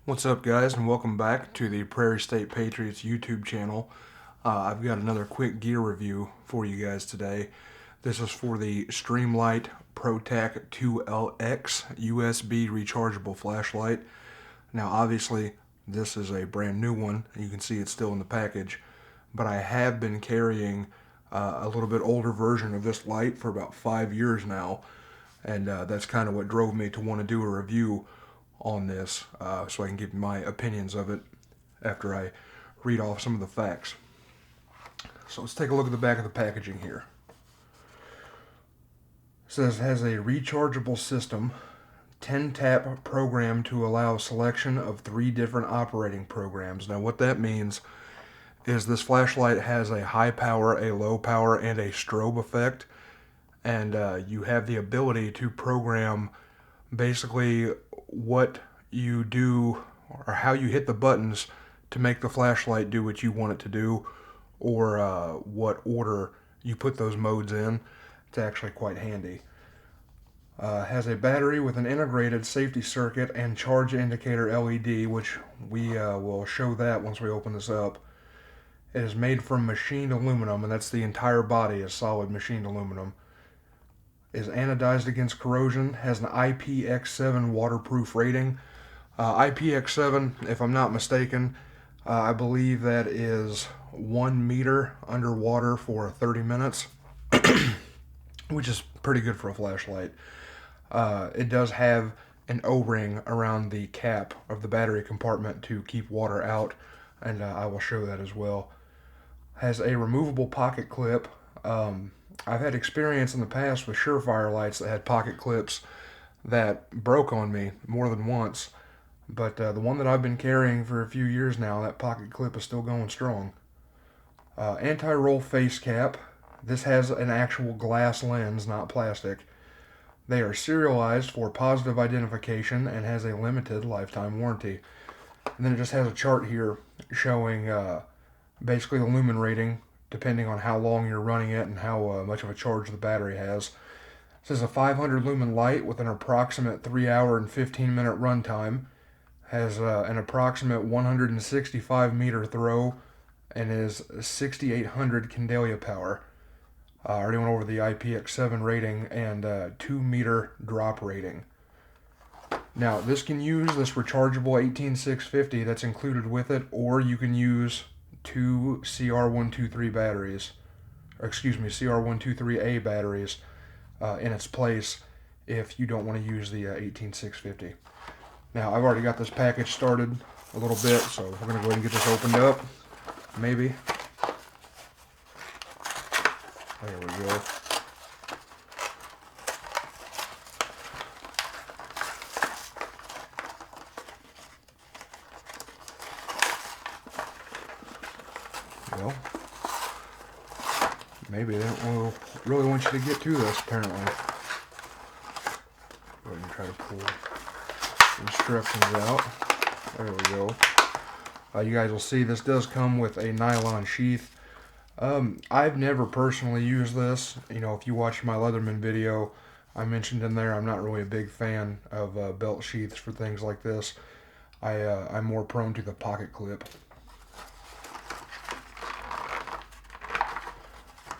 What's up, guys, and welcome back to the Prairie State Patriots YouTube channel. I've got another quick gear review for you guys today. This is for the Streamlight ProTac 2LX USB Rechargeable flashlight. Now, obviously, this is a brand new one. You can see it's still in the package, but I have been carrying a little bit older version of this light for about 5 years now, and that's kind of what drove me to want to do a review on this, so I can give my opinions of it after I read off some of the facts. So let's take a look at the back of the packaging here. It says it has a rechargeable system, 10-tap program to allow selection of 3 different operating programs. Now what that means is this flashlight has a high power, a low power, and a strobe effect, and you have the ability to program basically what you do or how you hit the buttons to make the flashlight do what you want it to do, or what order you put those modes in. It's actually quite handy. Has a battery with an integrated safety circuit and charge indicator LED, which we will show that once we open this up. It is made from machined aluminum, and that's the entire body is solid machined aluminum. Is anodized against corrosion, has an IPX7 waterproof rating. IPX7, if I'm not mistaken, I believe that is 1 meter underwater for 30 minutes, which is pretty good for a flashlight. It does have an O-ring around the cap of the battery compartment to keep water out, and I will show that as well. Has a removable pocket clip. I've had experience in the past with Surefire lights that had pocket clips that broke on me more than once, but the one that I've been carrying for a few years now, that pocket clip is still going strong. Anti-roll face cap. This has an actual glass lens, not plastic. They are serialized for positive identification and has a limited lifetime warranty. And then it just has a chart here showing basically the lumen rating, depending on how long you're running it and how much of a charge the battery has. It says a 500 lumen light with an approximate 3 hour and 15 minute run time, has an approximate 165 meter throw, and is 6800 Candelia power. I already went over the IPX7 rating and 2 meter drop rating. Now this can use this rechargeable 18650 that's included with it, or you can use 2 CR123 batteries, or excuse me, CR123A batteries in its place if you don't want to use the 18650. Now I've already got this package started a little bit, so we're going to go ahead and get this opened up. Maybe. There we go. Well, maybe they don't really want you to get to this, apparently. Go ahead and try to pull instructions out. There we go. You guys will see this does come with a nylon sheath. I've never personally used this. You know, if you watch my Leatherman video, I mentioned in there I'm not really a big fan of belt sheaths for things like this. I'm more prone to the pocket clip.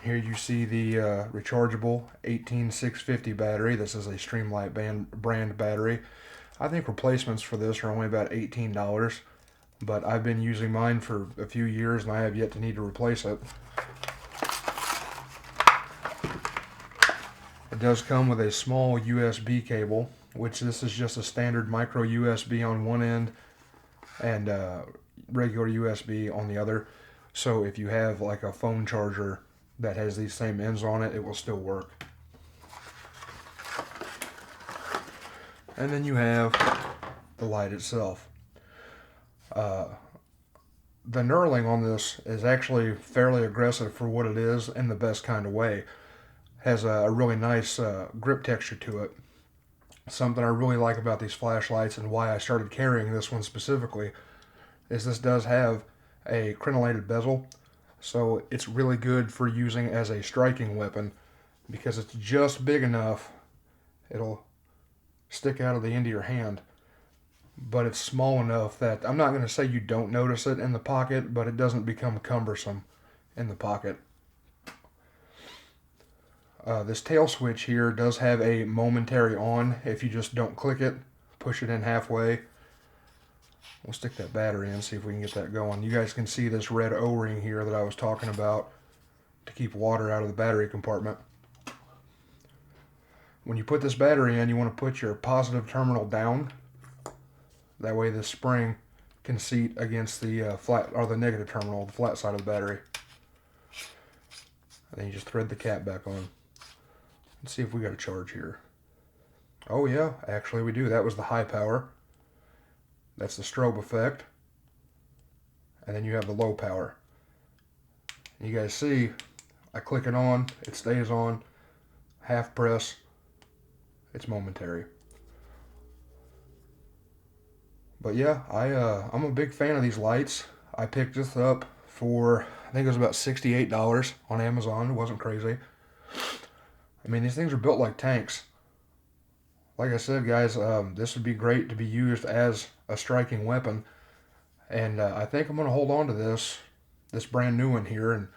Here you see the rechargeable 18650 battery. This is a Streamlight brand battery. I think replacements for this are only about $18, but I've been using mine for a few years and I have yet to need to replace it. It does come with a small USB cable, which this is just a standard micro USB on one end and regular USB on the other. So if you have like a phone charger that has these same ends on it, it will still work. And then you have the light itself. The knurling on this is actually fairly aggressive for what it is in the best kind of way. Has a really nice grip texture to it. Something I really like about these flashlights and why I started carrying this one specifically is this does have a crenellated bezel. So it's really good for using as a striking weapon because it's just big enough it'll stick out of the end of your hand. but it's small enough that I'm not going to say you don't notice it in the pocket, but it doesn't become cumbersome in the pocket. This tail switch here does have a momentary on. If you just don't click it, push it in halfway. We'll stick that battery in, see if we can get that going. You guys can see this red O-ring here that I was talking about to keep water out of the battery compartment. When you put this battery in, you want to put your positive terminal down. That way the spring can seat against the flat, or the negative terminal, the flat side of the battery. And then you just thread the cap back on. Let's see if we got a charge here. Oh yeah, actually we do. That was the high power. That's the strobe effect. And then you have the low power. And you guys see, I click it on, it stays on, half press, it's momentary. But yeah, I'm a big fan of these lights. I picked this up for, I think it was about $68 on Amazon. It wasn't crazy. I mean, these things are built like tanks. Like I said, guys, this would be great to be used as a striking weapon. And I think I'm going to hold on to this brand new one here. And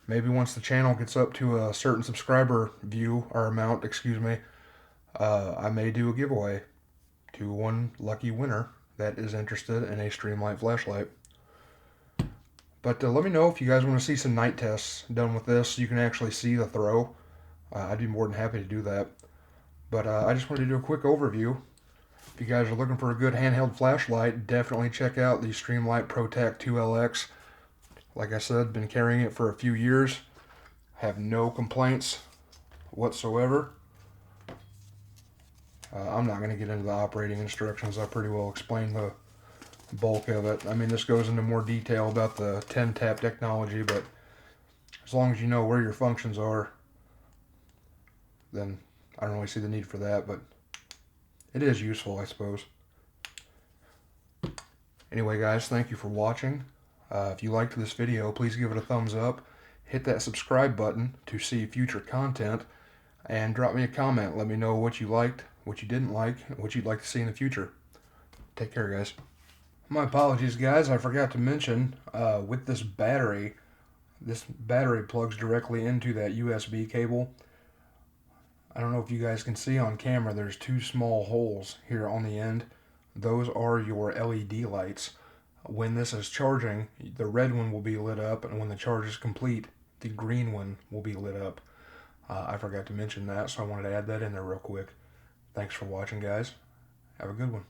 maybe once the channel gets up to a certain subscriber view, or amount, excuse me, I may do a giveaway to one lucky winner that is interested in a Streamlight flashlight. But let me know if you guys want to see some night tests done with this. You can actually see the throw. I'd be more than happy to do that. But I just wanted to do a quick overview. If you guys are looking for a good handheld flashlight, definitely check out the Streamlight ProTac 2LX. Like I said, been carrying it for a few years. Have no complaints whatsoever. I'm not going to get into the operating instructions. I pretty well explained the bulk of it. I mean, this goes into more detail about the 10-tap technology, but as long as you know where your functions are, then I don't really see the need for that, but it is useful, I suppose. Anyway, guys, thank you for watching. If you liked this video, please give it a thumbs up. Hit that subscribe button to see future content, and drop me a comment. Let me know what you liked, what you didn't like, what you'd like to see in the future. Take care, guys. My apologies, guys. I forgot to mention, with this battery plugs directly into that USB cable. I don't know if you guys can see on camera, there's two small holes here on the end. Those are your LED lights. When this is charging, the red one will be lit up, and when the charge is complete, the green one will be lit up. I forgot to mention that, so I wanted to add that in there real quick. Thanks for watching, guys. Have a good one.